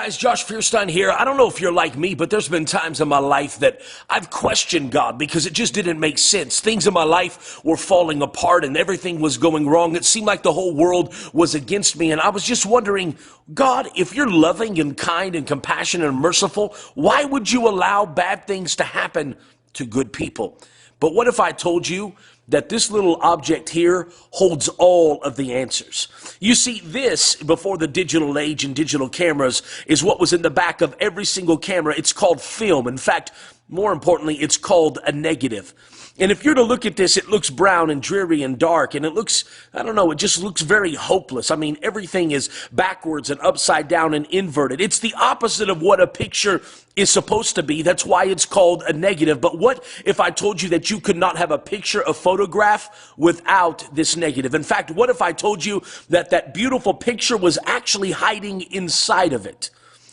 Guys, Josh Feuerstein here. I don't know if you're like me, but there's been times in my life that I've questioned God because it just didn't make sense. Things in my life were falling apart and everything was going wrong. It seemed like the whole world was against me. And I was just wondering, God, if you're loving and kind and compassionate and merciful, why would you allow bad things to happen to good people? But what if I told you that this little object here holds all of the answers? You see, this, before the digital age and digital cameras, is what was in the back of every single camera. It's called film. In fact, more importantly, it's called a negative. And if you're to look at this, it looks brown and dreary and dark, and it looks, I don't know, it just looks very hopeless. I mean, everything is backwards and upside down and inverted. It's the opposite of what a picture is supposed to be. That's why it's called a negative. But what if I told you that you could not have a picture, a photograph, without this negative? In fact, what if I told you that that beautiful picture was actually hiding inside of it?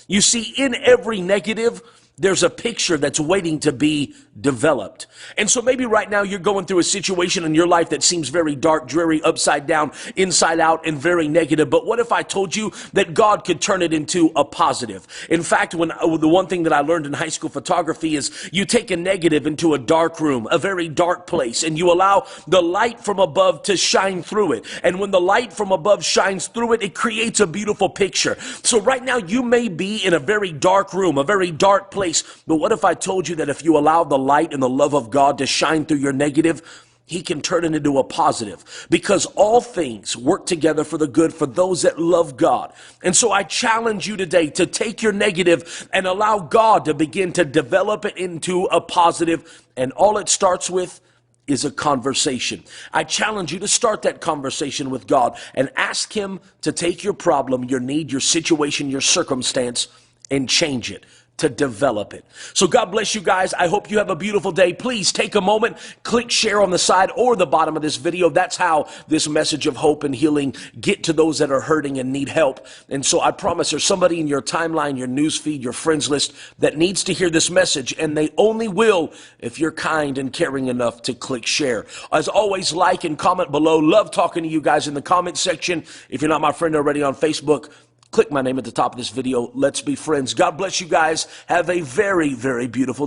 You see, in every negative, there's a picture that's waiting to be developed. And so maybe right now you're going through a situation in your life that seems very dark, dreary, upside down, inside out, and very negative. But what if I told you that God could turn it into a positive? In fact, the one thing that I learned in high school photography is you take a negative into a dark room, a very dark place, and you allow the light from above to shine through it. And when the light from above shines through it, it creates a beautiful picture. So right now you may be in a very dark room, a very dark place. But what if I told you that if you allow the light and the love of God to shine through your negative, He can turn it into a positive? Because all things work together for the good for those that love God. And so I challenge you today to take your negative and allow God to begin to develop it into a positive. And all it starts with is a conversation. I challenge you to start that conversation with God and ask Him to take your problem, your need, your situation, your circumstance, and change it, to develop it. So God bless you guys. I hope you have a beautiful day. Please take a moment, click share on the side or the bottom of this video. That's how this message of hope and healing get to those that are hurting and need help. And so I promise there's somebody in your timeline, your news feed, your friends list that needs to hear this message, and they only will if you're kind and caring enough to click share. As always, like and comment below. Love talking to you guys in the comment section. If you're not my friend already on Facebook, click my name at the top of this video. Let's be friends. God bless you guys. Have a very, very beautiful day.